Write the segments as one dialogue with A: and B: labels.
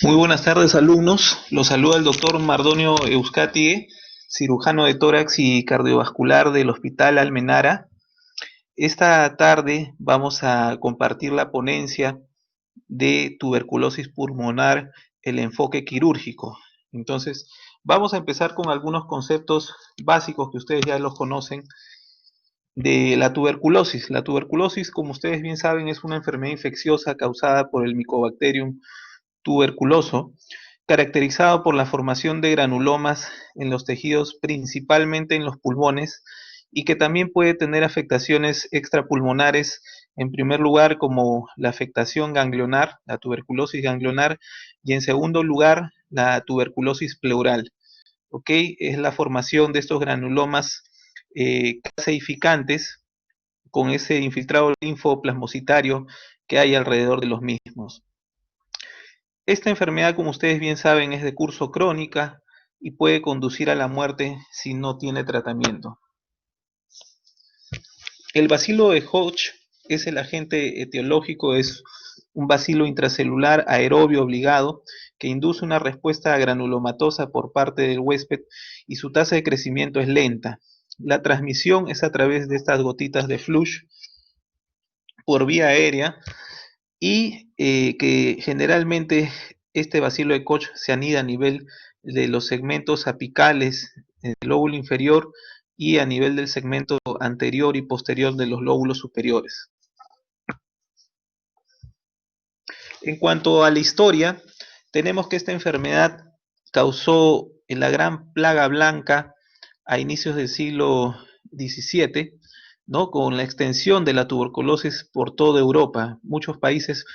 A: Muy buenas tardes, alumnos. Los saluda el doctor Mardonio Euskatie, cirujano de tórax y cardiovascular del Hospital Almenara. Esta tarde vamos a compartir la ponencia de tuberculosis pulmonar, el enfoque quirúrgico. Entonces, vamos a empezar con algunos conceptos básicos que ustedes ya los conocen de la tuberculosis. La tuberculosis, como ustedes bien saben, es una enfermedad infecciosa causada por el Mycobacterium tuberculoso, caracterizado por la formación de granulomas en los tejidos, principalmente en los pulmones, y que también puede tener afectaciones extrapulmonares, en primer lugar como la afectación ganglionar, la tuberculosis ganglionar, y en segundo lugar la tuberculosis pleural. ¿Ok? Es la formación de estos granulomas caseificantes con ese infiltrado linfoplasmocitario que hay alrededor de los mismos. Esta enfermedad, como ustedes bien saben, es de curso crónica y puede conducir a la muerte si no tiene tratamiento. El bacilo de Hodge es el agente etiológico, es un bacilo intracelular aerobio obligado que induce una respuesta granulomatosa por parte del huésped y su tasa de crecimiento es lenta. La transmisión es a través de estas gotitas de flush por vía aérea y que generalmente este bacilo de Koch se anida a nivel de los segmentos apicales del lóbulo inferior y a nivel del segmento anterior y posterior de los lóbulos superiores. En cuanto a la historia, tenemos que esta enfermedad causó la gran plaga blanca a inicios del siglo XVII, ¿no? Con la extensión de la tuberculosis por toda Europa. Muchos países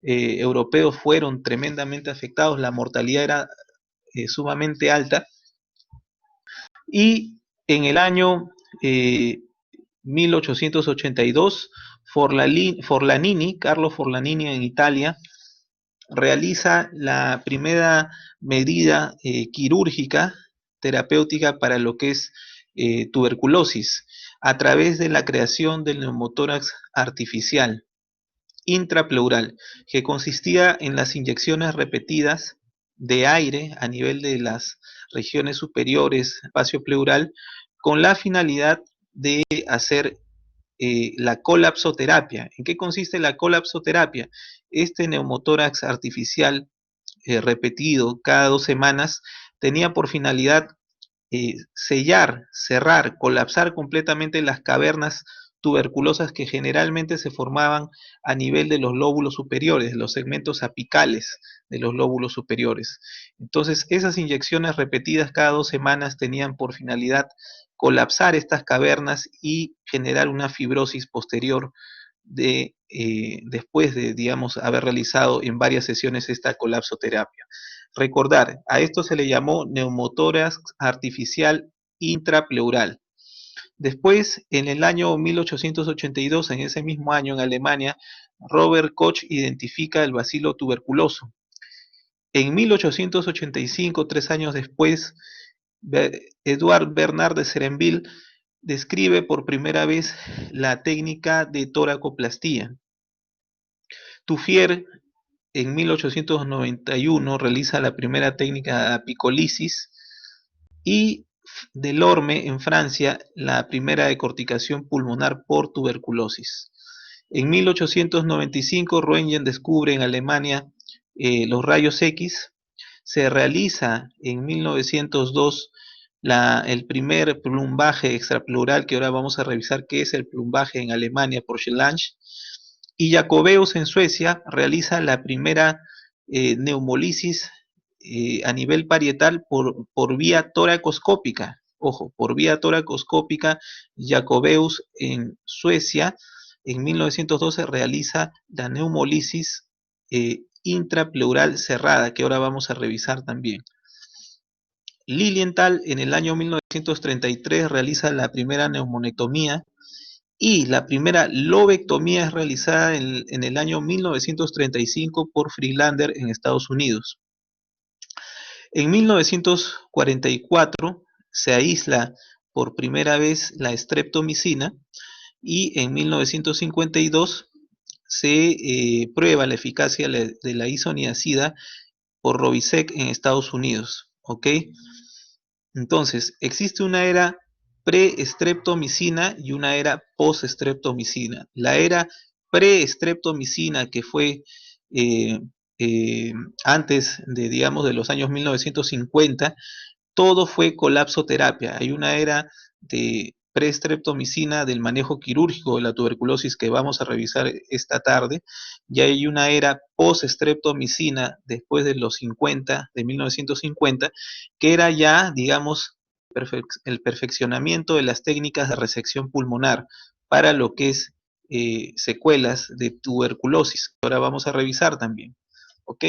A: europeos fueron tremendamente afectados, la mortalidad era sumamente alta. Y en el año 1882, Carlo Forlanini en Italia, realiza la primera medida quirúrgica terapéutica para lo que es tuberculosis a través de la creación del neumotórax artificial intrapleural, que consistía en las inyecciones repetidas de aire a nivel de las regiones superiores, espacio pleural, con la finalidad de hacer la colapsoterapia. ¿En qué consiste la colapsoterapia? Este neumotórax artificial repetido cada 2 semanas tenía por finalidad sellar, cerrar, colapsar completamente las cavernas tuberculosas que generalmente se formaban a nivel de los lóbulos superiores, de los segmentos apicales de los lóbulos superiores. Entonces, esas inyecciones repetidas cada 2 semanas tenían por finalidad colapsar estas cavernas y generar una fibrosis posterior después de, digamos, haber realizado en varias sesiones esta colapsoterapia. Recordar, a esto se le llamó neumotórax artificial intrapleural. Después, en el año 1882, en ese mismo año en Alemania, Robert Koch identifica el bacilo tuberculoso. En 1885, 3 años después, Edouard Bernard de Serenville describe por primera vez la técnica de toracoplastía. Tuffier en 1891 realiza la primera técnica de apicolisis y Delorme en Francia la primera decorticación pulmonar por tuberculosis. En 1895 Röntgen descubre en Alemania los rayos X. Se realiza en 1902 el primer plumbaje extrapleural, que ahora vamos a revisar qué es el plumbaje en Alemania por Schelange. Y Jacobeus en Suecia realiza la primera neumolisis a nivel parietal por vía toracoscópica. Ojo, por vía toracoscópica, Jacobeus en Suecia en 1912 realiza la neumolisis intrapleural cerrada, que ahora vamos a revisar también. Lilienthal en el año 1933 realiza la primera neumonectomía y la primera lobectomía es realizada en el año 1935 por Friedlander en Estados Unidos. En 1944 se aísla por primera vez la streptomicina y en 1952 se prueba la eficacia de la isoniazida por Rovisec en Estados Unidos, ¿ok? Entonces, existe una era pre-streptomicina y una era post-streptomicina. La era pre-streptomicina, que fue eh, eh, antes de, digamos, de los años 1950, todo fue colapsoterapia. Hay una era de prestreptomicina del manejo quirúrgico de la tuberculosis que vamos a revisar esta tarde, y hay una era post-streptomicina después de los 50, de 1950, que era ya, digamos, el perfeccionamiento de las técnicas de resección pulmonar para lo que es secuelas de tuberculosis. Ahora vamos a revisar también. ¿Ok?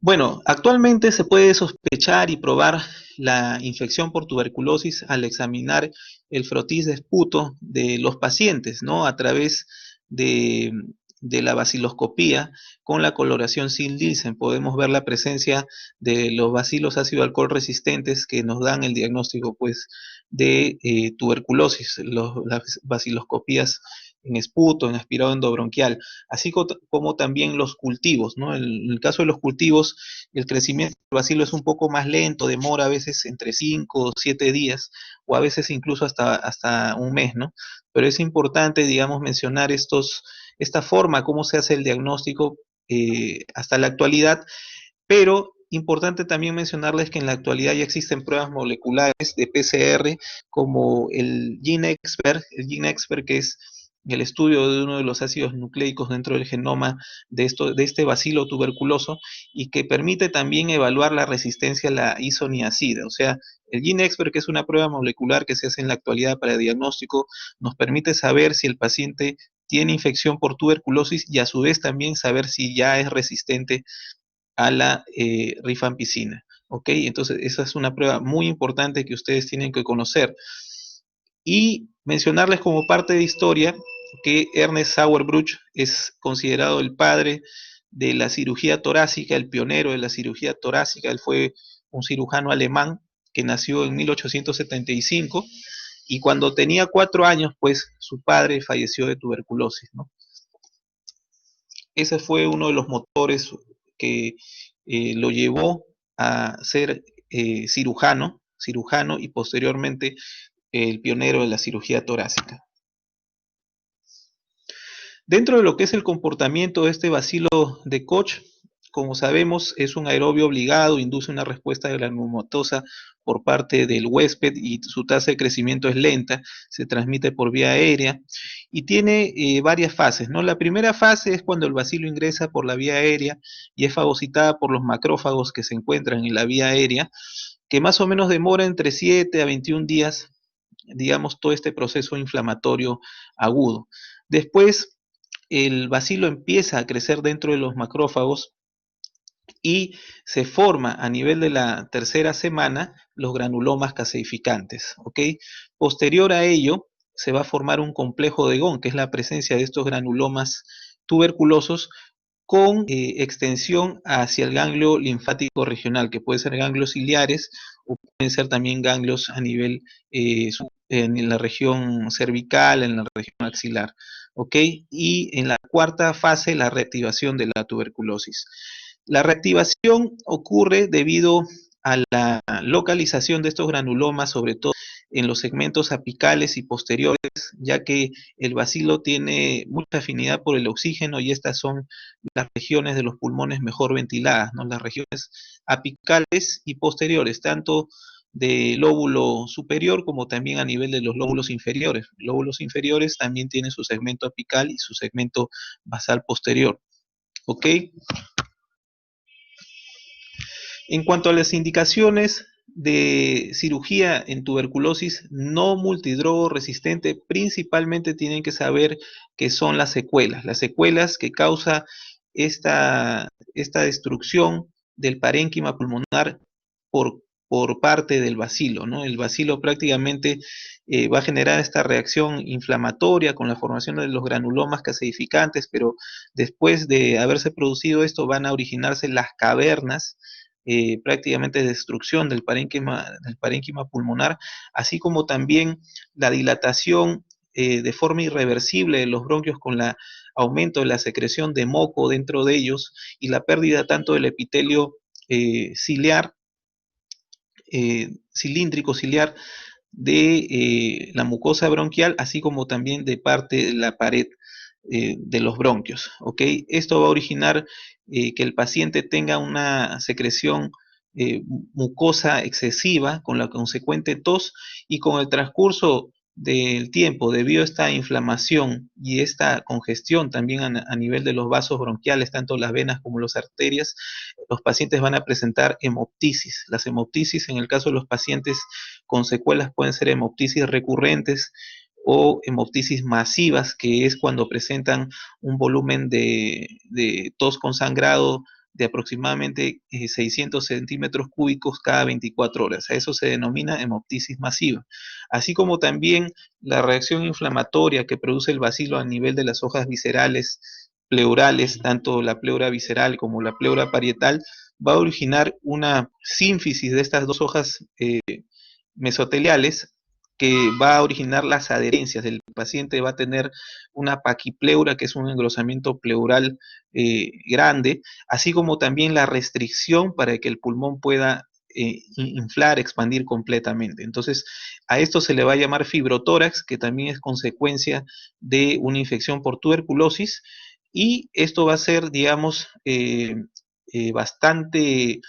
A: Bueno, actualmente se puede sospechar y probar la infección por tuberculosis al examinar el frotis de esputo de los pacientes, ¿no? A través de, de la baciloscopía con la coloración sin Nielsen. Podemos ver la presencia de los bacilos ácido alcohol resistentes que nos dan el diagnóstico, pues, de tuberculosis, las baciloscopías en esputo, en aspirado endobronquial, así como también los cultivos, ¿no? En el caso de los cultivos, el crecimiento del bacilo es un poco más lento, demora a veces entre 5 o 7 días, o a veces incluso hasta un mes, ¿no? Pero es importante, digamos, mencionar esta forma, cómo se hace el diagnóstico hasta la actualidad, pero importante también mencionarles que en la actualidad ya existen pruebas moleculares de PCR como el GeneXpert que es el estudio de uno de los ácidos nucleicos dentro del genoma de este bacilo tuberculoso y que permite también evaluar la resistencia a la isoniazida. O sea, el GeneXpert, que es una prueba molecular que se hace en la actualidad para diagnóstico, nos permite saber si el paciente tiene infección por tuberculosis y a su vez también saber si ya es resistente a la rifampicina. ¿Ok? Entonces, esa es una prueba muy importante que ustedes tienen que conocer. Y mencionarles como parte de historia que Ernest Sauerbruch es considerado el padre de la cirugía torácica, el pionero de la cirugía torácica. Él fue un cirujano alemán que nació en 1875 y cuando tenía 4 años, pues su padre falleció de tuberculosis, ¿no? Ese fue uno de los motores que lo llevó a ser cirujano y posteriormente el pionero de la cirugía torácica. Dentro de lo que es el comportamiento de este bacilo de Koch, como sabemos, es un aerobio obligado, induce una respuesta granulomatosa por parte del huésped y su tasa de crecimiento es lenta, se transmite por vía aérea y tiene varias fases, ¿no? La primera fase es cuando el bacilo ingresa por la vía aérea y es fagocitada por los macrófagos que se encuentran en la vía aérea, que más o menos demora entre 7 a 21 días, digamos, todo este proceso inflamatorio agudo. Después, el bacilo empieza a crecer dentro de los macrófagos y se forma a nivel de la tercera semana los granulomas caseificantes, ¿ok? Posterior a ello, se va a formar un complejo de Ghon, que es la presencia de estos granulomas tuberculosos con extensión hacia el ganglio linfático regional, que puede ser ganglios ciliares o pueden ser también ganglios a nivel en la región cervical, en la región axilar, ¿ok? Y en la cuarta fase, la reactivación de la tuberculosis. La reactivación ocurre debido a la localización de estos granulomas, sobre todo en los segmentos apicales y posteriores, ya que el bacilo tiene mucha afinidad por el oxígeno y estas son las regiones de los pulmones mejor ventiladas, ¿no? Las regiones apicales y posteriores, tanto de lóbulo superior como también a nivel de los lóbulos inferiores. Lóbulos inferiores también tienen su segmento apical y su segmento basal posterior. ¿Ok? En cuanto a las indicaciones de cirugía en tuberculosis no multidrogo resistente, principalmente tienen que saber qué son las secuelas que causa esta destrucción del parénquima pulmonar por parte del bacilo, ¿no? El bacilo prácticamente va a generar esta reacción inflamatoria con la formación de los granulomas caseificantes, pero después de haberse producido esto van a originarse las cavernas prácticamente destrucción del parénquima pulmonar, así como también la dilatación de forma irreversible de los bronquios con el aumento de la secreción de moco dentro de ellos y la pérdida tanto del epitelio ciliar, cilíndrico ciliar de la mucosa bronquial, así como también de parte de la pared de los bronquios, ¿ok? Esto va a originar que el paciente tenga una secreción mucosa excesiva con la consecuente tos y con el transcurso del tiempo, debido a esta inflamación y esta congestión también a nivel de los vasos bronquiales, tanto las venas como las arterias, los pacientes van a presentar hemoptisis. Las hemoptisis en el caso de los pacientes con secuelas pueden ser hemoptisis recurrentes o hemoptisis masivas, que es cuando presentan un volumen de tos con sangrado de aproximadamente 600 centímetros cúbicos cada 24 horas. A eso se denomina hemoptisis masiva. Así como también la reacción inflamatoria que produce el bacilo a nivel de las hojas viscerales, pleurales, tanto la pleura visceral como la pleura parietal, va a originar una sínfisis de estas dos hojas mesoteliales que va a originar las adherencias. El paciente va a tener una paquipleura, que es un engrosamiento pleural grande, así como también la restricción para que el pulmón pueda inflar, expandir completamente. Entonces, a esto se le va a llamar fibrotórax, que también es consecuencia de una infección por tuberculosis, y esto va a ser, digamos, bastante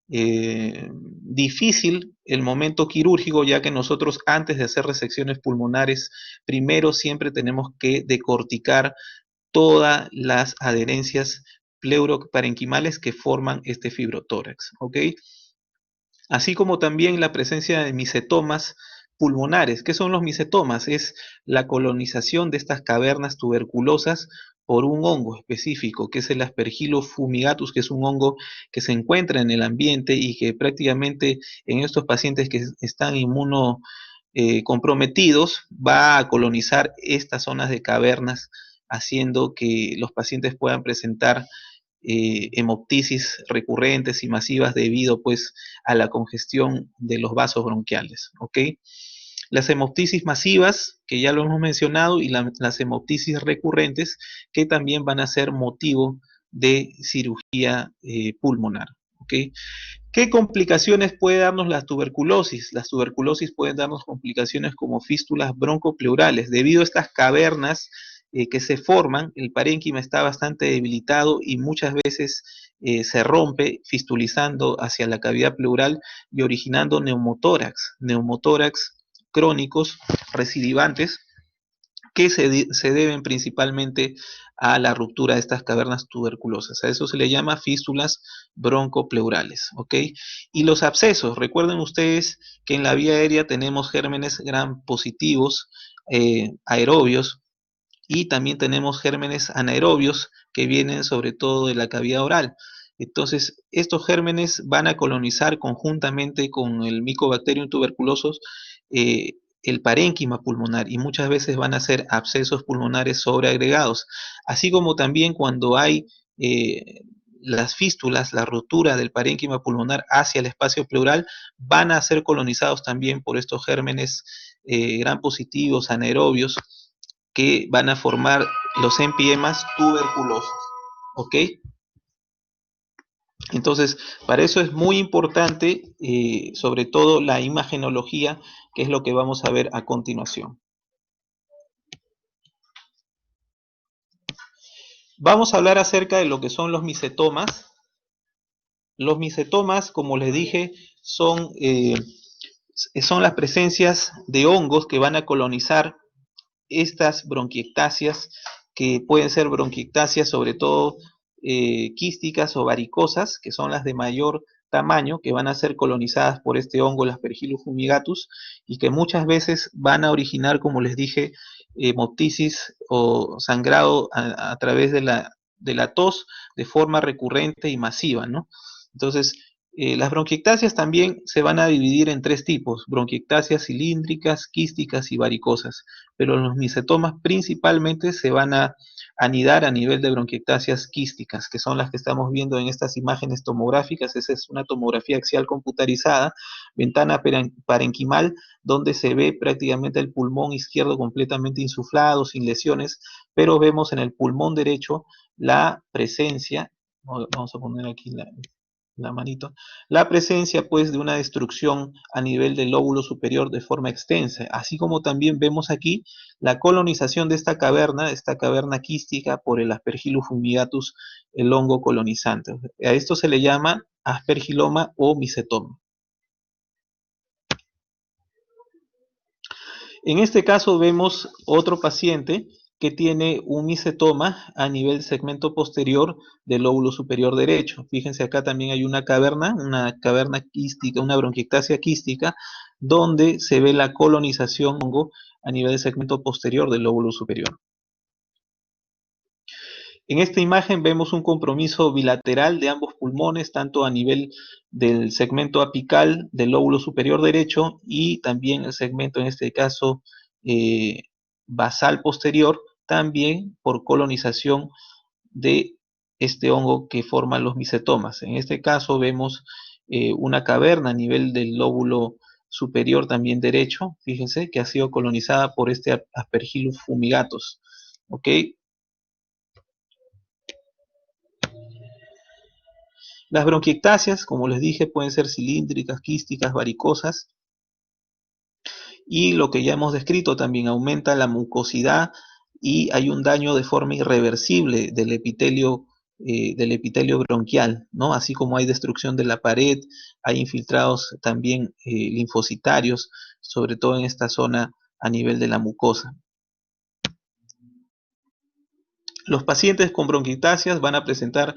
A: difícil el momento quirúrgico, ya que nosotros antes de hacer resecciones pulmonares, primero siempre tenemos que decorticar todas las adherencias pleuroparenquimales que forman este fibrotórax, ¿ok? Así como también la presencia de micetomas pulmonares. ¿Qué son los micetomas? Es la colonización de estas cavernas tuberculosas por un hongo específico, que es el Aspergillus fumigatus, que es un hongo que se encuentra en el ambiente y que prácticamente en estos pacientes que están inmuno comprometidos va a colonizar estas zonas de cavernas, haciendo que los pacientes puedan presentar hemoptisis recurrentes y masivas debido pues a la congestión de los vasos bronquiales, ¿ok? Las hemoptisis masivas, que ya lo hemos mencionado, y las hemoptisis recurrentes, que también van a ser motivo de cirugía pulmonar, ¿ok? ¿Qué complicaciones puede darnos la tuberculosis? Las tuberculosis pueden darnos complicaciones como fístulas broncopleurales. Debido a estas cavernas que se forman, el parénquima está bastante debilitado y muchas veces se rompe fistulizando hacia la cavidad pleural y originando neumotórax crónicos recidivantes que se deben principalmente a la ruptura de estas cavernas tuberculosas. A eso se le llama fístulas broncopleurales, ¿ok? Y los abscesos, recuerden ustedes que en la vía aérea tenemos gérmenes gram positivos, aerobios, y también tenemos gérmenes anaerobios que vienen sobre todo de la cavidad oral. Entonces, estos gérmenes van a colonizar conjuntamente con el Mycobacterium tuberculosis el parénquima pulmonar y muchas veces van a ser abscesos pulmonares sobreagregados, así como también cuando hay las fístulas, la rotura del parénquima pulmonar hacia el espacio pleural, van a ser colonizados también por estos gérmenes gram positivos, anaerobios, que van a formar los empiemas tuberculosos, ¿ok? Entonces, para eso es muy importante, sobre todo la imagenología, que es lo que vamos a ver a continuación. Vamos a hablar acerca de lo que son los micetomas. Los micetomas, como les dije, son las presencias de hongos que van a colonizar estas bronquiectasias, que pueden ser bronquiectasias sobre todo quísticas o varicosas, que son las de mayor tamaño, que van a ser colonizadas por este hongo, el Aspergillus fumigatus, y que muchas veces van a originar, como les dije, hemoptisis o sangrado a través de la tos de forma recurrente y masiva, ¿no? Entonces, Las bronquiectasias también se van a dividir en tres tipos: bronquiectasias cilíndricas, quísticas y varicosas, pero los micetomas principalmente se van a anidar a nivel de bronquiectasias quísticas, que son las que estamos viendo en estas imágenes tomográficas. Esa es una tomografía axial computarizada, ventana parenquimal, donde se ve prácticamente el pulmón izquierdo completamente insuflado, sin lesiones, pero vemos en el pulmón derecho la presencia, vamos a poner aquí la manito, la presencia pues de una destrucción a nivel del lóbulo superior de forma extensa, así como también vemos aquí la colonización de esta caverna quística por el Aspergillus fumigatus, el hongo colonizante. A esto se le llama aspergiloma o micetoma. En este caso vemos otro paciente que tiene un micetoma a nivel segmento posterior del lóbulo superior derecho. Fíjense, acá también hay una caverna quística, una bronquiectasia quística, donde se ve la colonización hongo a nivel del segmento posterior del lóbulo superior. En esta imagen vemos un compromiso bilateral de ambos pulmones, tanto a nivel del segmento apical del lóbulo superior derecho y también el segmento, en este caso, eh, basal posterior, también por colonización de este hongo que forman los micetomas. En este caso vemos una caverna a nivel del lóbulo superior también derecho, fíjense, que ha sido colonizada por este Aspergillus fumigatus. ¿Ok? Las bronquiectasias, como les dije, pueden ser cilíndricas, quísticas, varicosas, y lo que ya hemos descrito también aumenta la mucosidad y hay un daño de forma irreversible del epitelio bronquial, ¿no? Así como hay destrucción de la pared, hay infiltrados también linfocitarios, sobre todo en esta zona a nivel de la mucosa. Los pacientes con bronquiectasias van a presentar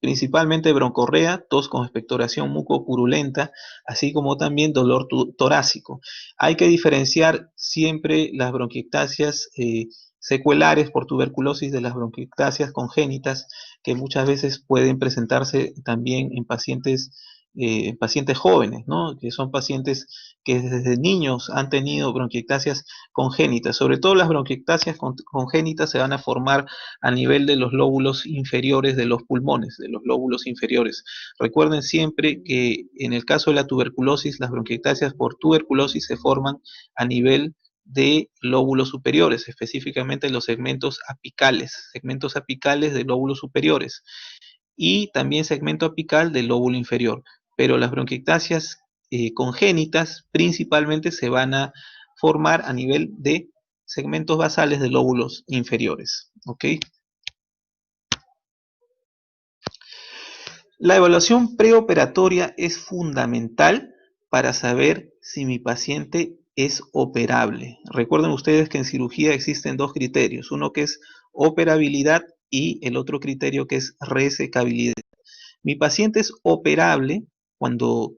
A: principalmente broncorrea, tos con expectoración mucopurulenta, así como también dolor torácico. Hay que diferenciar siempre las bronquiectasias secuelares por tuberculosis de las bronquiectasias congénitas, que muchas veces pueden presentarse también en pacientes jóvenes, ¿no? Que son pacientes que desde niños han tenido bronquiectasias congénitas. Sobre todo las bronquiectasias congénitas se van a formar a nivel de los lóbulos inferiores de los pulmones, de los lóbulos inferiores. Recuerden siempre que en el caso de la tuberculosis, las bronquiectasias por tuberculosis se forman a nivel de lóbulos superiores, específicamente los segmentos apicales de lóbulos superiores y también segmento apical del lóbulo inferior. Pero las bronquiectasias congénitas principalmente se van a formar a nivel de segmentos basales de lóbulos inferiores. ¿Ok? La evaluación preoperatoria es fundamental para saber si mi paciente es operable. Recuerden ustedes que en cirugía existen dos criterios, uno que es operabilidad y el otro criterio que es resecabilidad. Mi paciente es operable cuando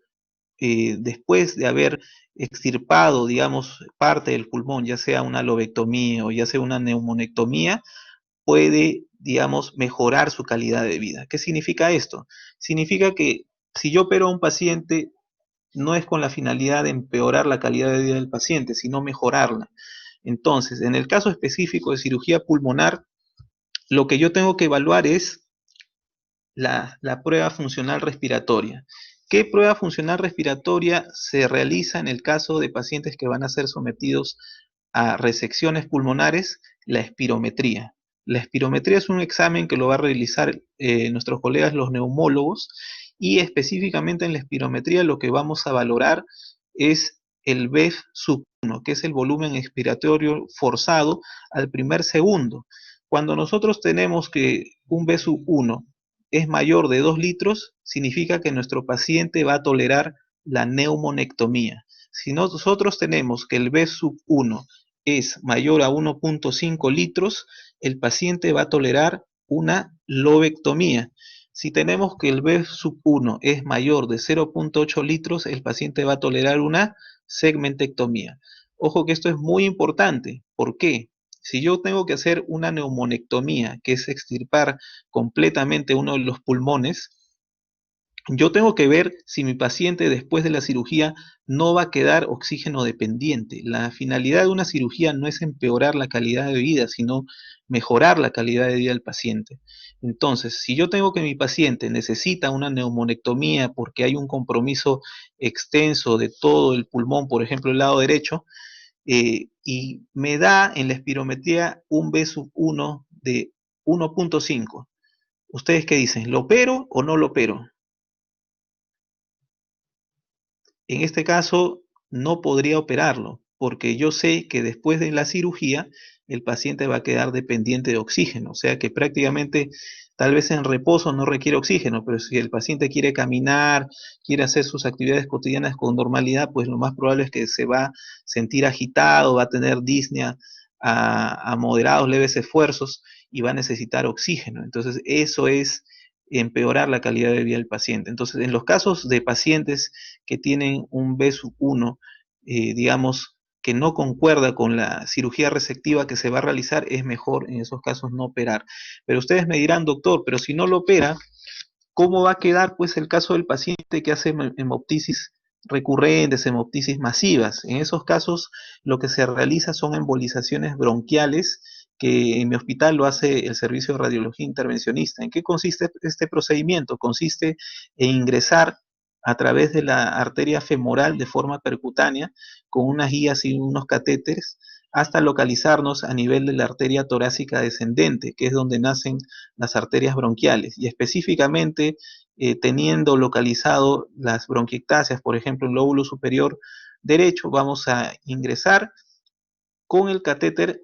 A: después de haber extirpado, digamos, parte del pulmón, ya sea una lobectomía o ya sea una neumonectomía, puede, digamos, mejorar su calidad de vida. ¿Qué significa esto? Significa que si yo opero a un paciente, no es con la finalidad de empeorar la calidad de vida del paciente, sino mejorarla. Entonces, en el caso específico de cirugía pulmonar, lo que yo tengo que evaluar es la prueba funcional respiratoria. ¿Qué prueba funcional respiratoria se realiza en el caso de pacientes que van a ser sometidos a resecciones pulmonares? La espirometría. La espirometría es un examen que lo va a realizar nuestros colegas los neumólogos, y específicamente en la espirometría lo que vamos a valorar es el BEF sub 1, que es el volumen expiratorio forzado al primer segundo. Cuando nosotros tenemos que un B sub 1 es mayor de 2 litros, significa que nuestro paciente va a tolerar la neumonectomía. Si nosotros tenemos que el B sub 1 es mayor a 1.5 litros, el paciente va a tolerar una lobectomía. Si tenemos que el B sub 1 es mayor de 0.8 litros, el paciente va a tolerar una segmentectomía. Ojo que esto es muy importante. ¿Por qué? Si yo tengo que hacer una neumonectomía, que es extirpar completamente uno de los pulmones, Yo tengo que ver si mi paciente después de la cirugía no va a quedar oxígeno dependiente. La finalidad de una cirugía no es empeorar la calidad de vida, sino mejorar la calidad de vida del paciente. Entonces, si yo tengo que mi paciente necesita una neumonectomía porque hay un compromiso extenso de todo el pulmón, por ejemplo, el lado derecho, y me da en la espirometría un B sub 1 de 1.5. ¿Ustedes qué dicen? ¿Lo opero o no lo opero? En este caso, no podría operarlo, porque yo sé que después de la cirugía el paciente va a quedar dependiente de oxígeno, o sea que prácticamente tal vez en reposo no requiere oxígeno, pero si el paciente quiere caminar, quiere hacer sus actividades cotidianas con normalidad, pues lo más probable es que se va a sentir agitado, va a tener disnea a moderados leves esfuerzos y va a necesitar oxígeno. Entonces, eso es empeorar la calidad de vida del paciente. Entonces, en los casos de pacientes que tienen un B1, digamos, que no concuerda con la cirugía resectiva que se va a realizar, es mejor en esos casos no operar. Pero ustedes me dirán, doctor, pero si no lo opera, ¿cómo va a quedar pues el caso del paciente que hace hemoptisis recurrentes, hemoptisis masivas? En esos casos lo que se realiza son embolizaciones bronquiales que en mi hospital lo hace el servicio de radiología intervencionista. ¿En qué consiste este procedimiento? Consiste en ingresar a través de la arteria femoral de forma percutánea con unas guías y unos catéteres hasta localizarnos a nivel de la arteria torácica descendente, que es donde nacen las arterias bronquiales, y específicamente teniendo localizado las bronquiectasias, por ejemplo, en el lóbulo superior derecho, vamos a ingresar con el catéter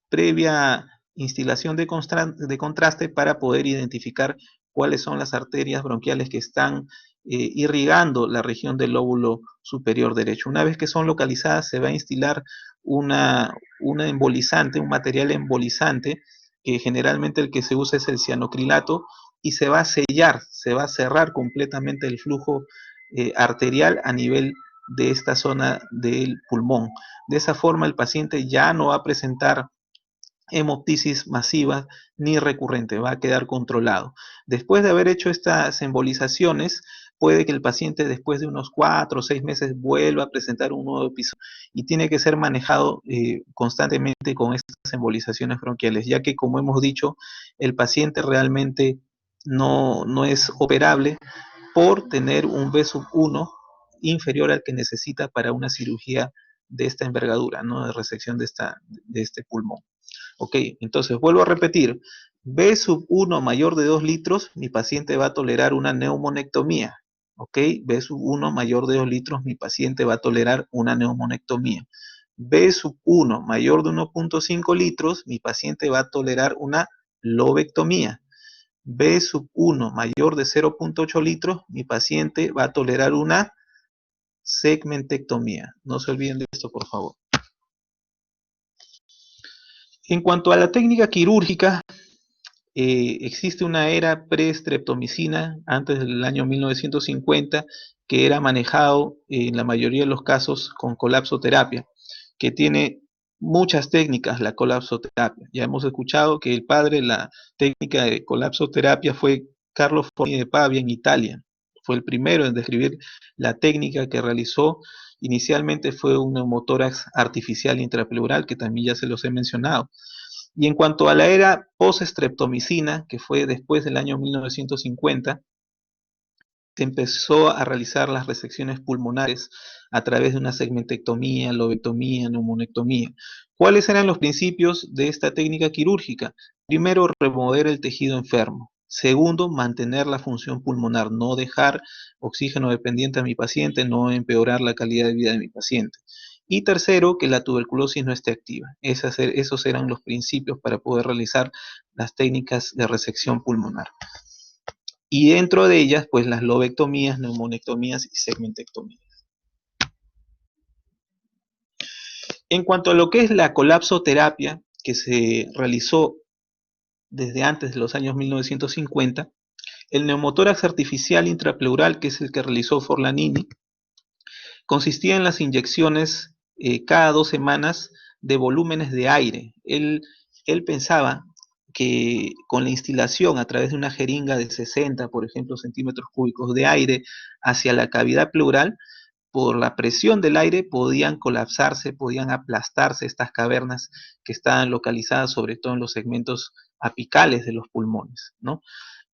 A: previa instilación de contraste para poder identificar cuáles son las arterias bronquiales que están irrigando la región del lóbulo superior derecho. Una vez que son localizadas, se va a instilar una embolizante, un material embolizante, que generalmente el que se usa es el cianocrilato, y se va a sellar, se va a cerrar completamente el flujo arterial a nivel de esta zona del pulmón. De esa forma, el paciente ya no va a presentar hemoptisis masiva ni recurrente, va a quedar controlado. Después de haber hecho estas embolizaciones, puede que el paciente después de unos 4 o 6 meses vuelva a presentar un nuevo episodio y tiene que ser manejado constantemente con estas embolizaciones bronquiales, ya que como hemos dicho, el paciente realmente no es operable por tener un B sub 1 inferior al que necesita para una cirugía de esta envergadura, ¿no? De resección de este pulmón. Ok, entonces vuelvo a repetir, B sub 1 mayor de 2 litros, mi paciente va a tolerar una neumonectomía. Ok, B sub 1 mayor de 2 litros, mi paciente va a tolerar una neumonectomía. B sub 1 mayor de 1.5 litros, mi paciente va a tolerar una lobectomía. B sub 1 mayor de 0.8 litros, mi paciente va a tolerar una segmentectomía. No se olviden de esto, por favor. En cuanto a la técnica quirúrgica, existe una era pre-streptomicina antes del año 1950 que era manejado en la mayoría de los casos con colapsoterapia, que tiene muchas técnicas la colapsoterapia. Ya hemos escuchado que el padre de la técnica de colapsoterapia fue Carlo Forni de Pavia en Italia. Fue el primero en describir la técnica que realizó. Inicialmente fue un neumotórax artificial intrapleural, que también ya se los he mencionado. Y en cuanto a la era post-streptomicina, que fue después del año 1950, se empezó a realizar las resecciones pulmonares a través de una segmentectomía, lobectomía, neumonectomía. ¿Cuáles eran los principios de esta técnica quirúrgica? Primero, remover el tejido enfermo. Segundo, mantener la función pulmonar, no dejar oxígeno dependiente a mi paciente, no empeorar la calidad de vida de mi paciente. Y tercero, que la tuberculosis no esté activa. Esos eran los principios para poder realizar las técnicas de resección pulmonar. Y dentro de ellas, pues las lobectomías, neumonectomías y segmentectomías. En cuanto a lo que es la colapsoterapia, que se realizó desde antes de los años 1950, el neumotórax artificial intrapleural, que es el que realizó Forlanini, consistía en las inyecciones cada 2 semanas de volúmenes de aire. Él pensaba que con la instilación a través de una jeringa de 60, por ejemplo, centímetros cúbicos de aire hacia la cavidad pleural, por la presión del aire podían colapsarse, podían aplastarse estas cavernas que estaban localizadas sobre todo en los segmentos apicales de los pulmones, ¿no?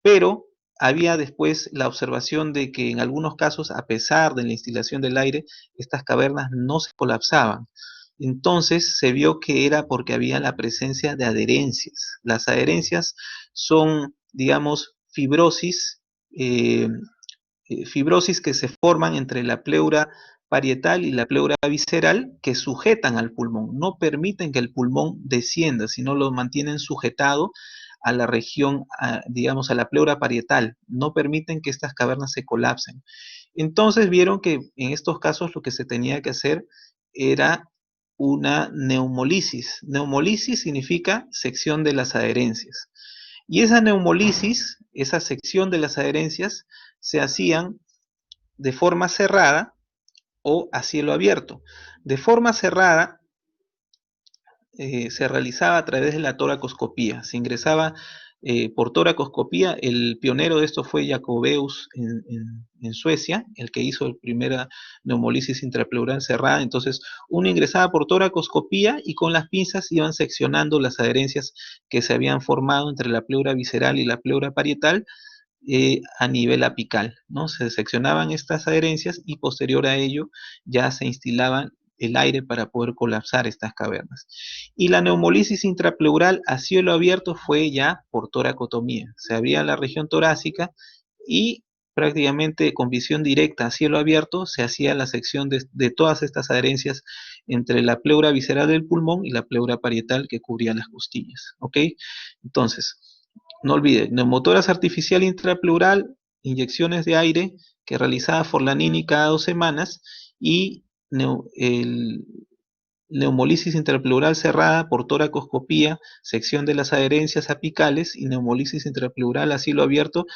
A: Pero había después la observación de que en algunos casos, a pesar de la instilación del aire, estas cavernas no se colapsaban. Entonces se vio que era porque había la presencia de adherencias. Las adherencias son, digamos, fibrosis que se forman entre la pleura parietal y la pleura visceral que sujetan al pulmón, no permiten que el pulmón descienda, sino lo mantienen sujetado a la región, digamos, a la pleura parietal, no permiten que estas cavernas se colapsen. Entonces vieron que en estos casos lo que se tenía que hacer era una neumolisis. Neumolisis significa sección de las adherencias. Y esa neumolisis, esa sección de las adherencias, se hacían de forma cerrada o a cielo abierto. De forma cerrada se realizaba a través de la toracoscopía. Se ingresaba por toracoscopía. El pionero de esto fue Jacobeus en Suecia, el que hizo la primera neumolisis intrapleural cerrada. Entonces, uno ingresaba por toracoscopía y con las pinzas iban seccionando las adherencias que se habían formado entre la pleura visceral y la pleura parietal a nivel apical, ¿no? Se seccionaban estas adherencias y posterior a ello ya se instilaban el aire para poder colapsar estas cavernas. Y la neumolisis intrapleural a cielo abierto fue ya por toracotomía. Se abría la región torácica y prácticamente con visión directa a cielo abierto se hacía la sección de todas estas adherencias entre la pleura visceral del pulmón y la pleura parietal que cubría las costillas, ¿ok? Entonces, no olvide, neumotórax artificial intrapleural, inyecciones de aire que realizaba Forlanini cada 2 semanas y neumolisis intrapleural cerrada por toracoscopía, sección de las adherencias apicales y neumolisis intrapleural a cielo abierto,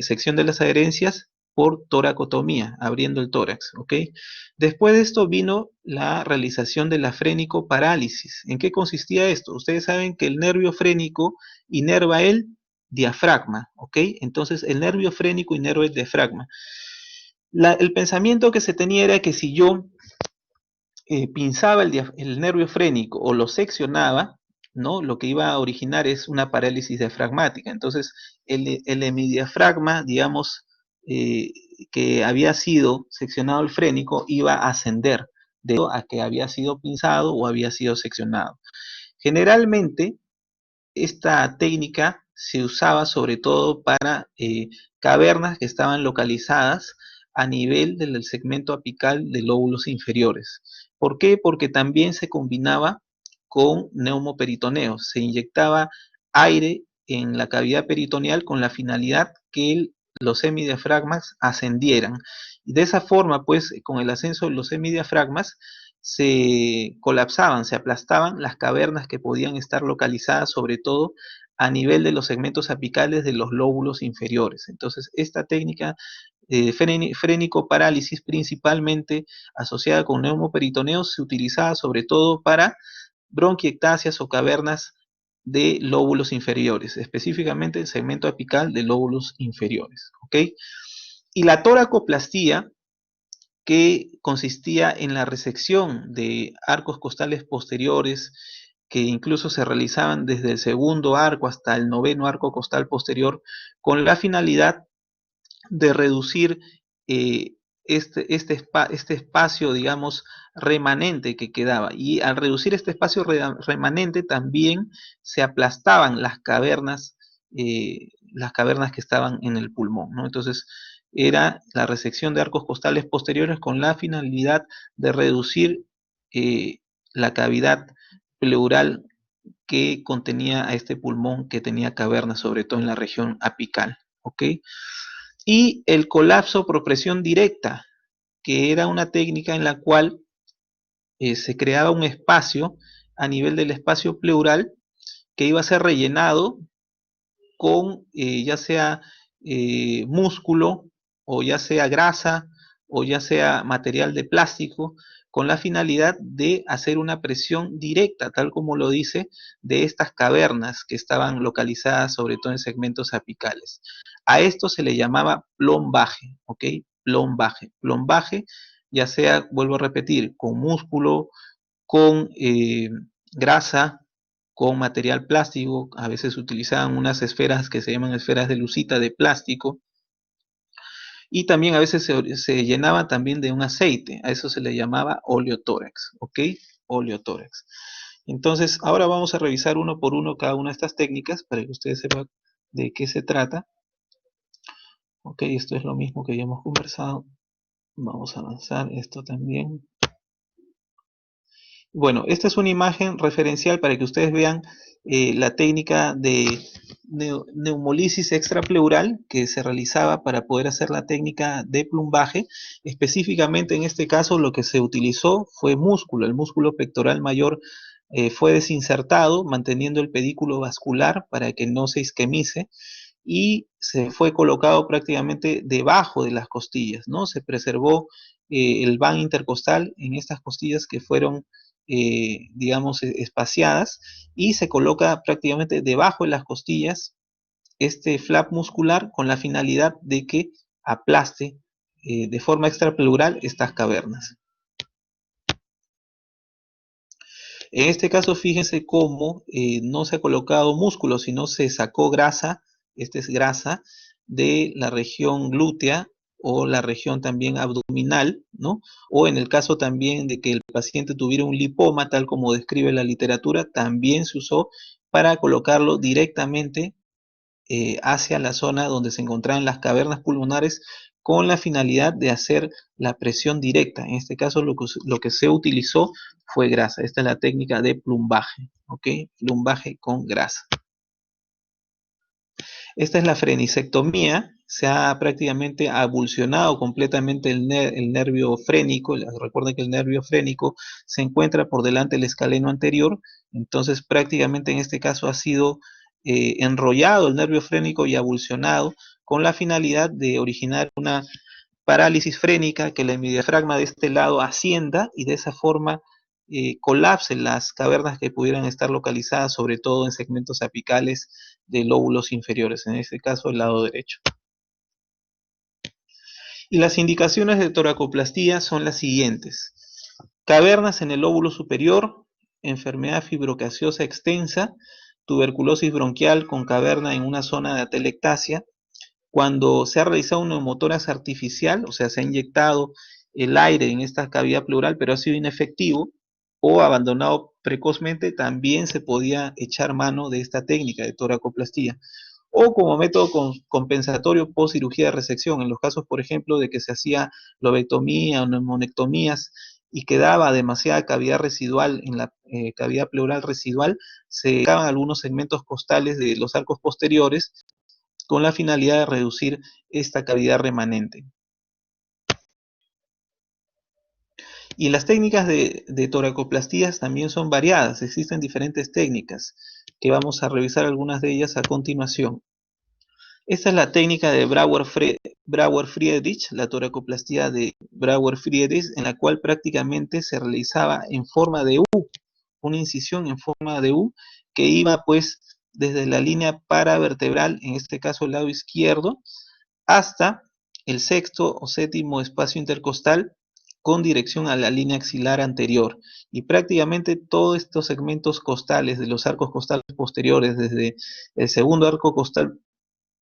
A: sección de las adherencias por toracotomía, abriendo el tórax, ¿ok? Después de esto vino la realización de la frénico-parálisis. ¿En qué consistía esto? Ustedes saben que el nervio frénico inerva el diafragma, ¿ok? Entonces el nervio frénico inerva el diafragma. El pensamiento que se tenía era que si yo pinzaba el nervio frénico o lo seccionaba, ¿no? Lo que iba a originar es una parálisis diafragmática. Entonces, el hemidiafragma, digamos, eh, que había sido seccionado el frénico, iba a ascender debido a que había sido pinzado o había sido seccionado. Generalmente, esta técnica se usaba sobre todo para cavernas que estaban localizadas a nivel del segmento apical de lóbulos inferiores. ¿Por qué? Porque también se combinaba con neumoperitoneo. Se inyectaba aire en la cavidad peritoneal con la finalidad que los semidiafragmas ascendieran. Y de esa forma, pues, con el ascenso de los semidiafragmas, se colapsaban, se aplastaban las cavernas que podían estar localizadas sobre todo a nivel de los segmentos apicales de los lóbulos inferiores. Entonces, esta técnica frénico-parálisis, principalmente asociada con neumoperitoneo, se utilizaba sobre todo para bronquiectasias o cavernas de lóbulos inferiores, específicamente el segmento apical de lóbulos inferiores, ¿ok? Y la toracoplastía, que consistía en la resección de arcos costales posteriores, que incluso se realizaban desde el segundo arco hasta el noveno arco costal posterior, con la finalidad de reducir eh, este espacio, digamos, remanente que quedaba. Y al reducir este espacio remanente también se aplastaban las cavernas que estaban en el pulmón, ¿no? Entonces, era la resección de arcos costales posteriores con la finalidad de reducir eh, la cavidad pleural que contenía a este pulmón que tenía cavernas, sobre todo en la región apical, ¿ok? Y el colapso por presión directa, que era una técnica en la cual se creaba un espacio a nivel del espacio pleural que iba a ser rellenado con ya sea músculo o ya sea grasa o ya sea material de plástico con la finalidad de hacer una presión directa, tal como lo dice, de estas cavernas que estaban localizadas sobre todo en segmentos apicales. A esto se le llamaba plombaje, ¿ok? Plombaje. Plombaje, ya sea, vuelvo a repetir, con músculo, con grasa, con material plástico, a veces utilizaban unas esferas que se llaman esferas de lucita de plástico, y también a veces se llenaba también de un aceite, a eso se le llamaba oleotórax, ¿ok? Oleotórax. Entonces, ahora vamos a revisar uno por uno cada una de estas técnicas para que ustedes sepan de qué se trata. Ok, esto es lo mismo que ya hemos conversado. Vamos a avanzar esto también. Bueno, esta es una imagen referencial para que ustedes vean la técnica de neumolisis extrapleural que se realizaba para poder hacer la técnica de plumbaje. Específicamente en este caso lo que se utilizó fue músculo. El músculo pectoral mayor fue desinsertado, manteniendo el pedículo vascular para que no se isquemice, y se fue colocado prácticamente debajo de las costillas, ¿no? Se preservó el van intercostal en estas costillas que fueron, digamos, espaciadas, y se coloca prácticamente debajo de las costillas este flap muscular con la finalidad de que aplaste de forma extrapleural estas cavernas. En este caso, fíjense cómo no se ha colocado músculo, sino se sacó grasa, esta es grasa, de la región glútea o la región también abdominal, ¿no? O en el caso también de que el paciente tuviera un lipoma, tal como describe la literatura, también se usó para colocarlo directamente hacia la zona donde se encontraban las cavernas pulmonares con la finalidad de hacer la presión directa. En este caso lo que se utilizó fue grasa. Esta es la técnica de plumbaje, ¿ok? Plumbaje con grasa. Esta es la frenisectomía. Se ha prácticamente abulsionado completamente el nervio frénico. Recuerden que el nervio frénico se encuentra por delante del escaleno anterior. Entonces prácticamente en este caso ha sido enrollado el nervio frénico y abulsionado con la finalidad de originar una parálisis frénica, que el hemidiafragma de este lado ascienda y de esa forma colapsen las cavernas que pudieran estar localizadas, sobre todo en segmentos apicales de lóbulos inferiores, en este caso el lado derecho. Y las indicaciones de toracoplastía son las siguientes: cavernas en el lóbulo superior, enfermedad fibrocaseosa extensa, tuberculosis bronquial con caverna en una zona de atelectasia. Cuando se ha realizado un neumotórax artificial, o sea, se ha inyectado el aire en esta cavidad pleural, pero ha sido inefectivo o abandonado precozmente, también se podía echar mano de esta técnica de toracoplastía. O como método compensatorio post cirugía de resección, en los casos, por ejemplo, de que se hacía lobectomía o neumonectomías y quedaba demasiada cavidad residual en la cavidad pleural residual, se sacaban algunos segmentos costales de los arcos posteriores con la finalidad de reducir esta cavidad remanente. Y las técnicas de toracoplastías también son variadas, existen diferentes técnicas, que vamos a revisar algunas de ellas a continuación. Esta es la técnica de Brauer-Friedrich, la toracoplastía de Brauer-Friedrich, en la cual prácticamente se realizaba en forma de U, una incisión en forma de U, que iba pues desde la línea paravertebral, en este caso el lado izquierdo, hasta el sexto o séptimo espacio intercostal con dirección a la línea axilar anterior. Y prácticamente todos estos segmentos costales de los arcos costales posteriores, desde el segundo arco costal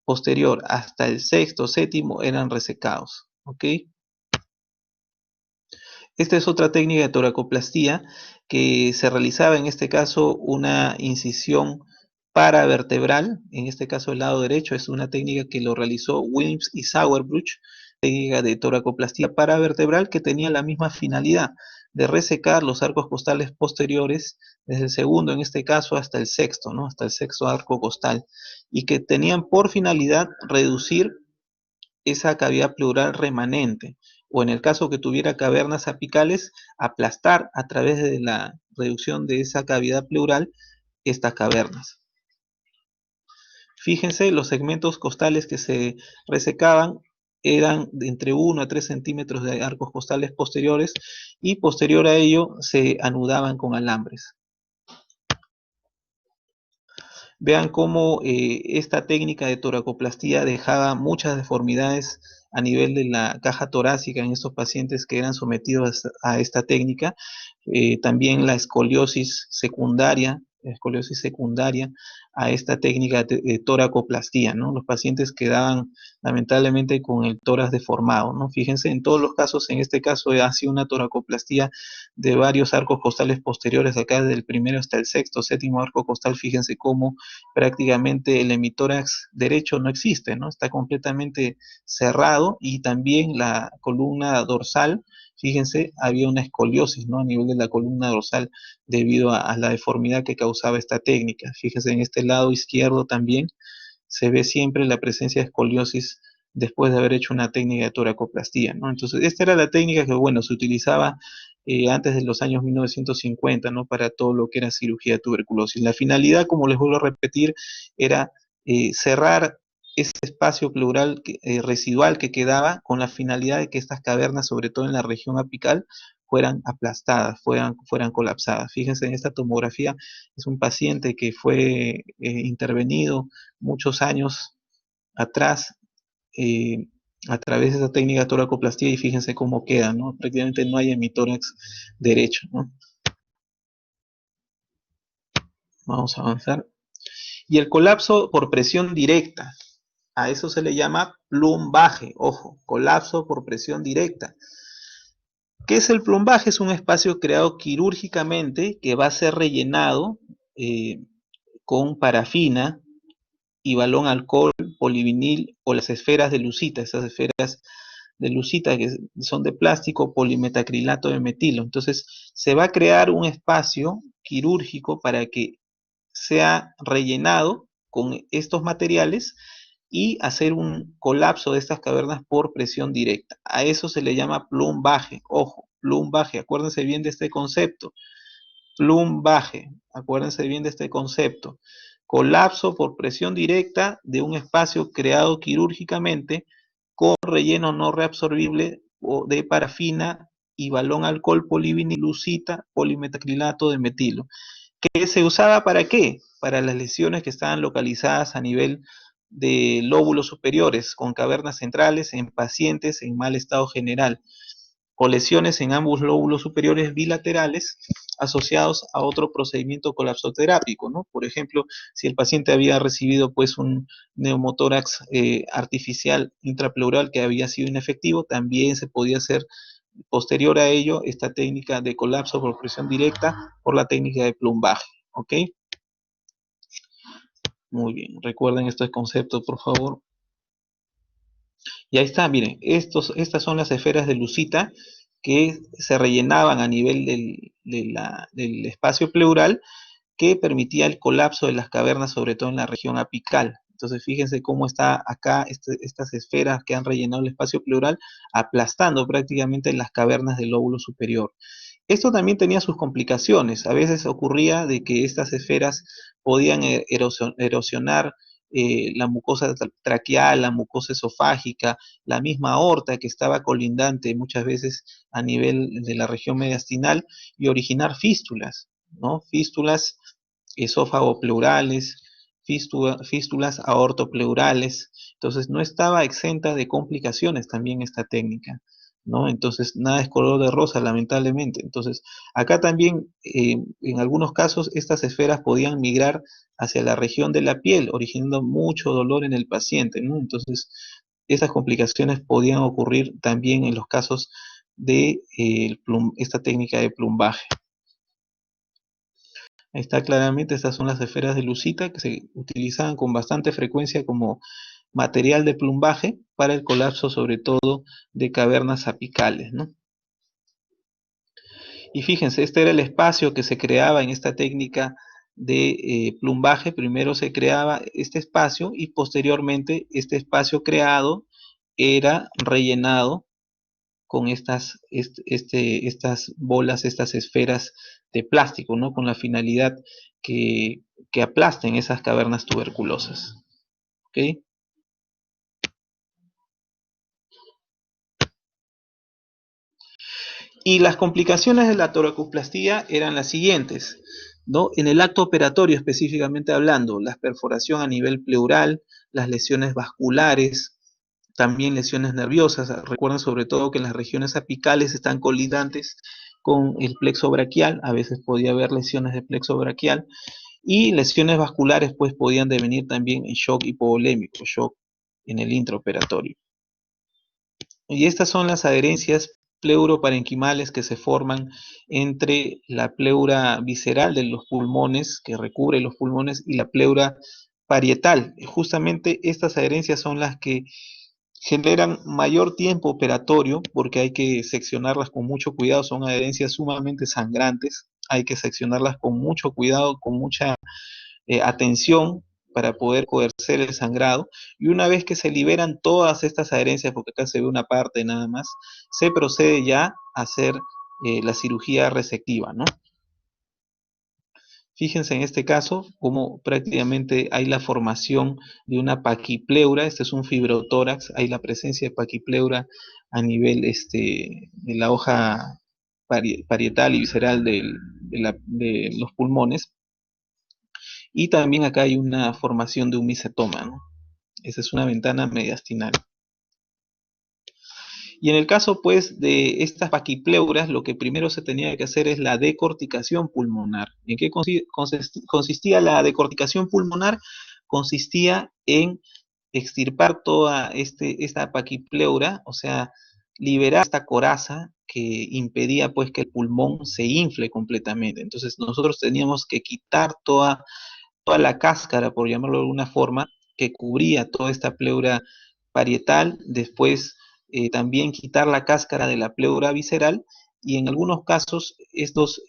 A: posterior hasta el sexto, séptimo, eran resecados. ¿Ok? Esta es otra técnica de toracoplastía que se realizaba en este caso una incisión paravertebral, en este caso el lado derecho, es una técnica que lo realizó Wilms y Sauerbruch, técnica de toracoplastía paravertebral que tenía la misma finalidad de resecar los arcos costales posteriores, desde el segundo en este caso hasta el sexto, ¿no? Hasta el sexto arco costal, y que tenían por finalidad reducir esa cavidad pleural remanente, o en el caso que tuviera cavernas apicales, aplastar a través de la reducción de esa cavidad pleural estas cavernas. Fíjense los segmentos costales que se resecaban eran de entre 1 a 3 centímetros de arcos costales posteriores y posterior a ello se anudaban con alambres. Vean cómo esta técnica de toracoplastía dejaba muchas deformidades a nivel de la caja torácica en estos pacientes que eran sometidos a esta técnica. También la escoliosis secundaria a esta técnica de toracoplastía, ¿no? Los pacientes quedaban lamentablemente con el tórax deformado, ¿no? Fíjense, en todos los casos, en este caso ha sido una toracoplastía de varios arcos costales posteriores, acá del primero hasta el sexto, séptimo arco costal. Fíjense cómo prácticamente el hemitórax derecho no existe, ¿no? Está completamente cerrado, y también la columna dorsal, fíjense, había una escoliosis, ¿no? A nivel de la columna dorsal debido a la deformidad que causaba esta técnica. Fíjense, en este lado izquierdo también se ve siempre la presencia de escoliosis después de haber hecho una técnica de toracoplastía, ¿no? Entonces, esta era la técnica que, bueno, se utilizaba antes de los años 1950, ¿no? Para todo lo que era cirugía de tuberculosis. La finalidad, como les vuelvo a repetir, era cerrar ese espacio pleural residual que quedaba, con la finalidad de que estas cavernas, sobre todo en la región apical, fueran aplastadas, fueran colapsadas. Fíjense, en esta tomografía es un paciente que fue intervenido muchos años atrás eh, a través de esa técnica de toracoplastía, y fíjense cómo queda, ¿no? Prácticamente no hay hemitórax derecho, ¿no? Vamos a avanzar. Y el colapso por presión directa, a eso se le llama plumbaje, ojo, colapso por presión directa. ¿Qué es el plumbaje? Es un espacio creado quirúrgicamente que va a ser rellenado eh, con parafina y balón alcohol, polivinil o las esferas de lucita, esas esferas de lucita que son de plástico, polimetacrilato de metilo. Entonces se va a crear un espacio quirúrgico para que sea rellenado con estos materiales y hacer un colapso de estas cavernas por presión directa. A eso se le llama plumbaje. Ojo, plumbaje, acuérdense bien de este concepto. Plumbaje, acuérdense bien de este concepto. Colapso por presión directa de un espacio creado quirúrgicamente con relleno no reabsorbible o de parafina y balón alcohol, polivinilucita, polimetacrilato de metilo. ¿Que se usaba para qué? Para las lesiones que estaban localizadas a nivel de lóbulos superiores, con cavernas centrales en pacientes en mal estado general, o lesiones en ambos lóbulos superiores bilaterales asociados a otro procedimiento colapsoterápico, ¿no? Por ejemplo, si el paciente había recibido pues un neumotórax artificial intrapleural que había sido inefectivo, también se podía hacer posterior a ello esta técnica de colapso por presión directa por la técnica de plumbaje, ¿ok? Muy bien, recuerden estos conceptos, por favor. Y ahí está, miren, estas son las esferas de lucita que se rellenaban a nivel del espacio pleural, que permitía el colapso de las cavernas, sobre todo en la región apical. Entonces, fíjense cómo está acá estas esferas que han rellenado el espacio pleural, aplastando prácticamente las cavernas del lóbulo superior. Esto también tenía sus complicaciones. A veces ocurría de que estas esferas podían erosionar la mucosa traqueal, la mucosa esofágica, la misma aorta que estaba colindante muchas veces a nivel de la región mediastinal, y originar fístulas, ¿no? Fístulas esófago-pleurales, fístulas aortopleurales. Entonces no estaba exenta de complicaciones también esta técnica, ¿no? Entonces nada es color de rosa, lamentablemente. Entonces acá también en algunos casos estas esferas podían migrar hacia la región de la piel, originando mucho dolor en el paciente, ¿no? Entonces estas complicaciones podían ocurrir también en los casos de esta técnica de plumbaje. Ahí está claramente, estas son las esferas de lucita que se utilizaban con bastante frecuencia como material de plumbaje para el colapso, sobre todo de cavernas apicales, ¿no? Y fíjense, este era el espacio que se creaba en esta técnica de plumbaje. Primero se creaba este espacio y posteriormente este espacio creado era rellenado con estas bolas, estas esferas de plástico, ¿no? Con la finalidad que aplasten esas cavernas tuberculosas. ¿Ok? Y las complicaciones de la toracoplastía eran las siguientes, ¿no? En el acto operatorio específicamente hablando, la perforación a nivel pleural, las lesiones vasculares, también lesiones nerviosas. Recuerden sobre todo que las regiones apicales están colindantes con el plexo braquial, a veces podía haber lesiones de plexo braquial, y lesiones vasculares pues podían devenir también en shock hipovolémico, shock en el intraoperatorio. Y estas son las adherencias pleuroparenquimales que se forman entre la pleura visceral de los pulmones, que recubre los pulmones, y la pleura parietal. Justamente estas adherencias son las que generan mayor tiempo operatorio porque hay que seccionarlas con mucho cuidado, son adherencias sumamente sangrantes, hay que seccionarlas con mucho cuidado, con mucha atención para poder coercer el sangrado, y una vez que se liberan todas estas adherencias, porque acá se ve una parte nada más, se procede ya a hacer la cirugía resectiva, ¿no? Fíjense en este caso cómo prácticamente hay la formación de una paquipleura, este es un fibrotórax, hay la presencia de paquipleura a nivel de la hoja parietal y visceral de los pulmones, y también acá hay una formación de un micetoma, ¿no? Esa es una ventana mediastinal. Y en el caso, pues, de estas paquipleuras, lo que primero se tenía que hacer es la decorticación pulmonar. ¿En qué consistía la decorticación pulmonar? Consistía en extirpar toda esta paquipleura, o sea, liberar esta coraza que impedía, pues, que el pulmón se infle completamente. Entonces, nosotros teníamos que quitar toda la cáscara, por llamarlo de alguna forma, que cubría toda esta pleura parietal, después también quitar la cáscara de la pleura visceral, y en algunos casos estos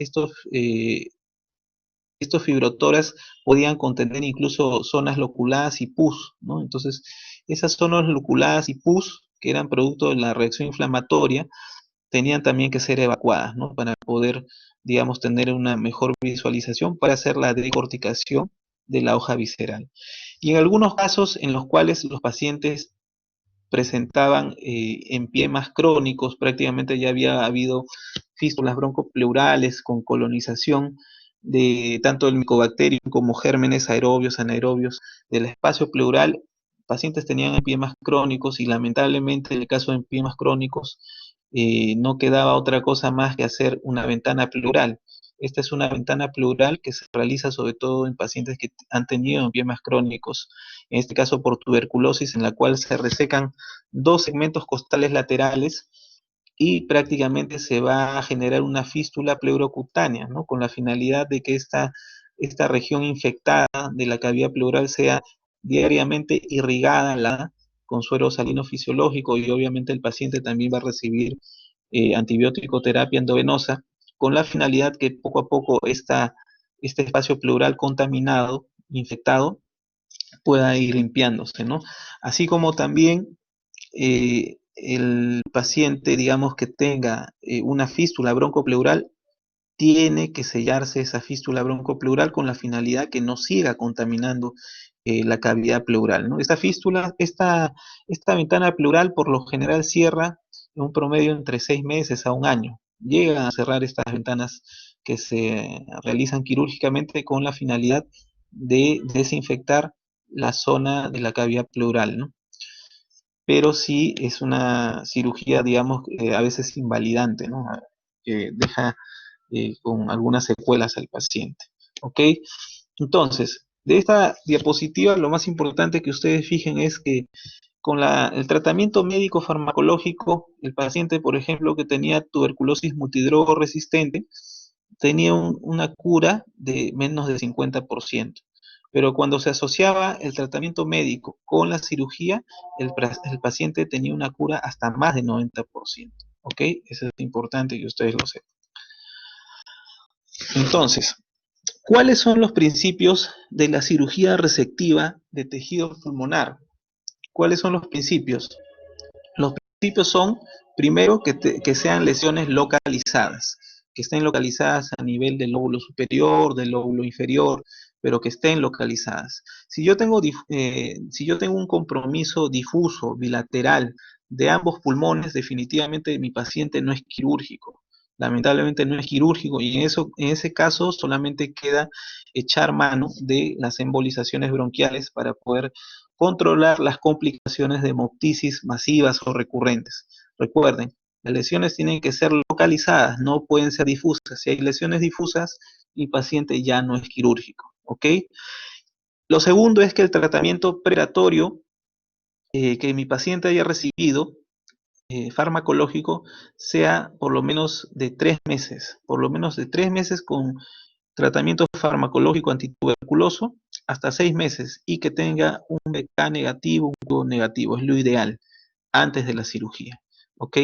A: fibrotoras podían contener incluso zonas loculadas y pus, ¿no? Entonces, esas zonas loculadas y pus, que eran producto de la reacción inflamatoria, tenían también que ser evacuadas, ¿no? Para poder, digamos, tener una mejor visualización para hacer la decorticación de la hoja visceral. Y en algunos casos en los cuales los pacientes presentaban empiemas crónicos, prácticamente ya había habido fístulas broncopleurales con colonización de tanto el micobacterium como gérmenes aerobios, anaerobios del espacio pleural, pacientes tenían empiemas crónicos, y lamentablemente en el caso de empiemas crónicos no quedaba otra cosa más que hacer una ventana pleural. Esta es una ventana pleural que se realiza sobre todo en pacientes que han tenido empiemas crónicos, en este caso por tuberculosis, en la cual se resecan dos segmentos costales laterales y prácticamente se va a generar una fístula pleurocutánea, ¿no? Con la finalidad de que esta región infectada de la cavidad pleural sea diariamente irrigada con suero salino fisiológico, y obviamente el paciente también va a recibir antibiótico terapia endovenosa, con la finalidad que poco a poco este espacio pleural contaminado, infectado, pueda ir limpiándose, ¿no? Así como también el paciente, digamos, que tenga una fístula broncopleural, tiene que sellarse esa fístula broncopleural con la finalidad que no siga contaminando la cavidad pleural, ¿no? Esta ventana pleural por lo general cierra en un promedio entre 6 meses a un año. Llegan a cerrar estas ventanas que se realizan quirúrgicamente con la finalidad de desinfectar la zona de la cavidad pleural, ¿no? Pero sí es una cirugía, digamos, a veces invalidante, ¿no? Que deja con algunas secuelas al paciente. ¿Ok? Entonces, de esta diapositiva, lo más importante que ustedes fijen es que con el tratamiento médico farmacológico, el paciente, por ejemplo, que tenía tuberculosis multidrogo resistente, tenía una cura de menos del 50%. Pero cuando se asociaba el tratamiento médico con la cirugía, el paciente tenía una cura hasta más del 90%. ¿Ok? Eso es importante que ustedes lo sepan. Entonces, ¿cuáles son los principios de la cirugía resectiva de tejido pulmonar? ¿Cuáles son los principios? Los principios son, primero, que sean lesiones localizadas, que estén localizadas a nivel del lóbulo superior, del lóbulo inferior, pero que estén localizadas. Si yo tengo un compromiso difuso, bilateral, de ambos pulmones, definitivamente mi paciente no es quirúrgico. lamentablemente no es quirúrgico y en ese caso solamente queda echar mano de las embolizaciones bronquiales para poder controlar las complicaciones de hemoptisis masivas o recurrentes. Recuerden, las lesiones tienen que ser localizadas, no pueden ser difusas. Si hay lesiones difusas, el paciente ya no es quirúrgico, ¿ok? Lo segundo es que el tratamiento preparatorio que mi paciente haya recibido farmacológico sea por lo menos de 3 meses, por lo menos de 3 meses con tratamiento farmacológico antituberculoso hasta 6 meses y que tenga un BK negativo, un Q negativo, es lo ideal antes de la cirugía, ¿ok?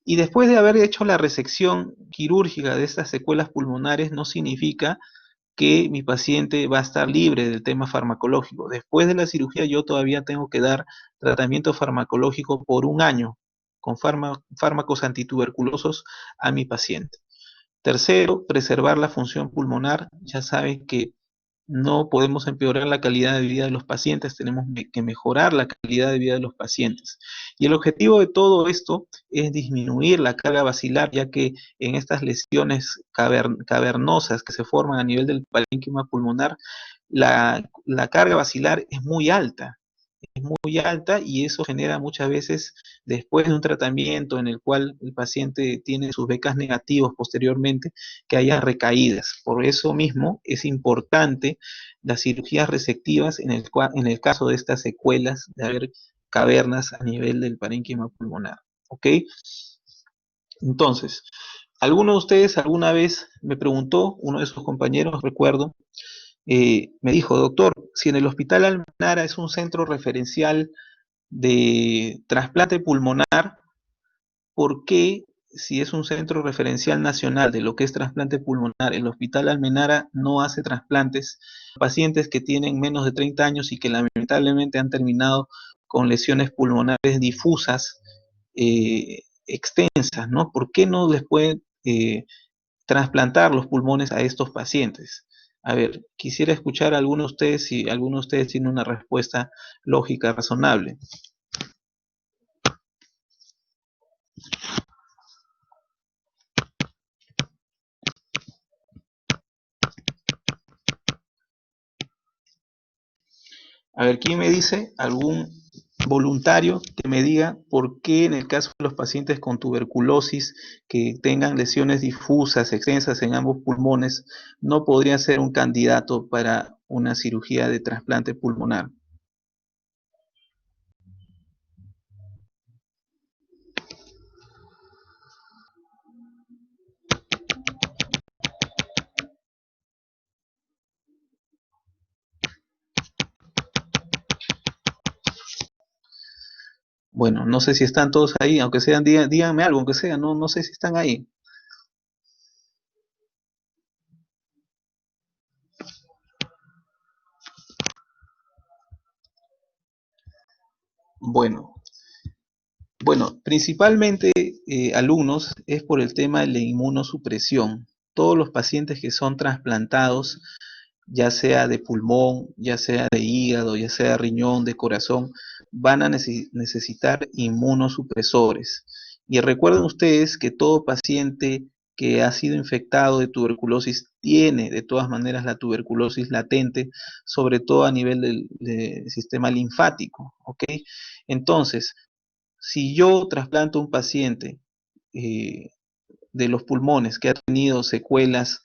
A: Y después de haber hecho la resección quirúrgica de estas secuelas pulmonares no significa que mi paciente va a estar libre del tema farmacológico. Después de la cirugía yo todavía tengo que dar tratamiento farmacológico por un año con fármacos antituberculosos a mi paciente. Tercero, preservar la función pulmonar. Ya saben que no podemos empeorar la calidad de vida de los pacientes, tenemos que mejorar la calidad de vida de los pacientes. Y el objetivo de todo esto es disminuir la carga basilar, ya que en estas lesiones cavernosas que se forman a nivel del parénquima pulmonar, la carga basilar es muy alta y eso genera muchas veces, después de un tratamiento en el cual el paciente tiene sus becas negativos posteriormente, que haya recaídas. Por eso mismo es importante las cirugías resectivas en el caso de estas secuelas de haber cavernas a nivel del parénquima pulmonar. ¿Ok? Entonces, ¿alguno de ustedes alguna vez me preguntó, uno de sus compañeros, recuerdo, me dijo, doctor, si en el Hospital Almenara es un centro referencial de trasplante pulmonar, ¿por qué si es un centro referencial nacional de lo que es trasplante pulmonar, el Hospital Almenara no hace trasplantes a pacientes que tienen menos de 30 años y que lamentablemente han terminado con lesiones pulmonares difusas, extensas, ¿no? ¿Por qué no les pueden trasplantar los pulmones a estos pacientes? A ver, quisiera escuchar a alguno de ustedes si alguno de ustedes tiene una respuesta lógica, razonable. A ver, ¿quién me dice? ¿Algún voluntario que me diga por qué en el caso de los pacientes con tuberculosis que tengan lesiones difusas, extensas en ambos pulmones, no podría ser un candidato para una cirugía de trasplante pulmonar? Bueno, no sé si están todos ahí, aunque sean, díganme algo, aunque sea, no sé si están ahí. Bueno, bueno, principalmente alumnos es por el tema de la inmunosupresión. Todos los pacientes que son trasplantados, ya sea de pulmón, ya sea de hígado, ya sea de riñón, de corazón, van a necesitar inmunosupresores. Y recuerden ustedes que todo paciente que ha sido infectado de tuberculosis tiene de todas maneras la tuberculosis latente, sobre todo a nivel del sistema linfático, ¿ok? Entonces, si yo trasplanto a un paciente eh, de los pulmones que ha tenido secuelas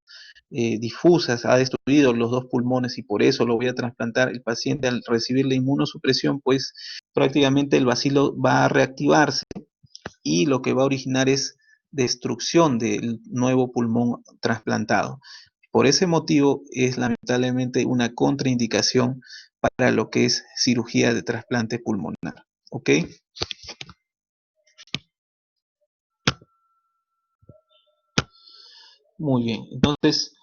A: difusas, ha destruido los dos pulmones y por eso lo voy a trasplantar, el paciente al recibir la inmunosupresión, pues prácticamente el bacilo va a reactivarse y lo que va a originar es destrucción del nuevo pulmón trasplantado. Por ese motivo es lamentablemente una contraindicación para lo que es cirugía de trasplante pulmonar. ¿Ok? Muy bien. Entonces,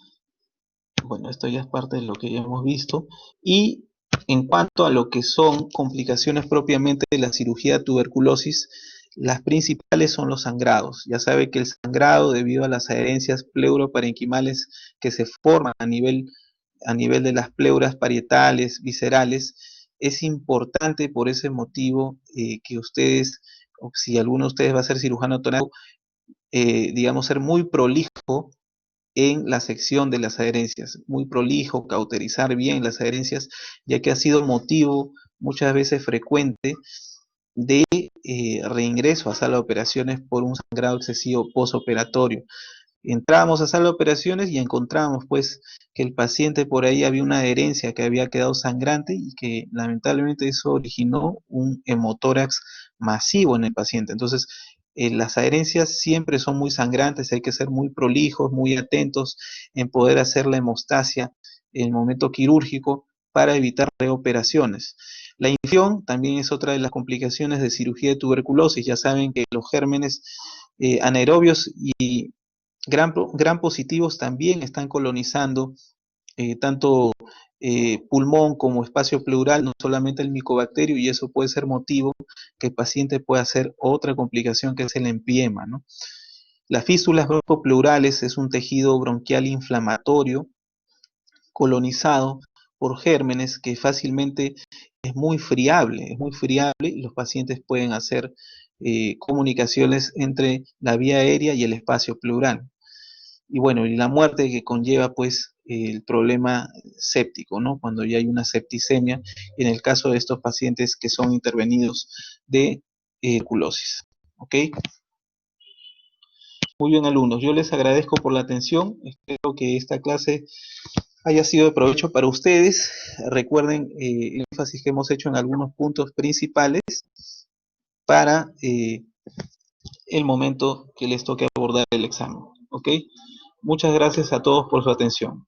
A: bueno, esto ya es parte de lo que ya hemos visto. Y en cuanto a lo que son complicaciones propiamente de la cirugía de tuberculosis, las principales son los sangrados. Ya sabe que el sangrado, debido a las adherencias pleuroparenquimales que se forman a nivel de las pleuras parietales, viscerales, es importante por ese motivo que ustedes, o si alguno de ustedes va a ser cirujano torácico, digamos, ser muy prolijo en la sección de las adherencias, muy prolijo, cauterizar bien las adherencias, ya que ha sido motivo muchas veces frecuente de reingreso a sala de operaciones por un sangrado excesivo postoperatorio. Entrábamos a sala de operaciones y encontramos pues que el paciente por ahí había una adherencia que había quedado sangrante y que lamentablemente eso originó un hemotórax masivo en el paciente. Entonces, las adherencias siempre son muy sangrantes, hay que ser muy prolijos, muy atentos en poder hacer la hemostasia en el momento quirúrgico para evitar reoperaciones. La infección también es otra de las complicaciones de cirugía de tuberculosis. Ya saben que los gérmenes anaerobios y gran positivos también están colonizando tanto pulmón como espacio pleural, no solamente el micobacterio, y eso puede ser motivo que el paciente pueda hacer otra complicación que es el empiema, ¿no? Las fístulas broncopleurales es un tejido bronquial inflamatorio colonizado por gérmenes que fácilmente es muy friable y los pacientes pueden hacer comunicaciones entre la vía aérea y el espacio pleural. Y bueno, y la muerte que conlleva pues el problema séptico, ¿no? Cuando ya hay una septicemia, en el caso de estos pacientes que son intervenidos de tuberculosis. ¿Ok? Muy bien, alumnos, yo les agradezco por la atención, espero que esta clase haya sido de provecho para ustedes. Recuerden el énfasis que hemos hecho en algunos puntos principales para el momento que les toque abordar el examen. ¿Ok? Muchas gracias a todos por su atención.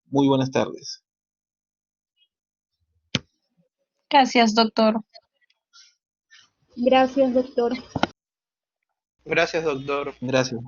A: Muy buenas tardes.
B: Gracias, doctor.
C: Gracias, doctor.
A: Gracias, doctor. Gracias.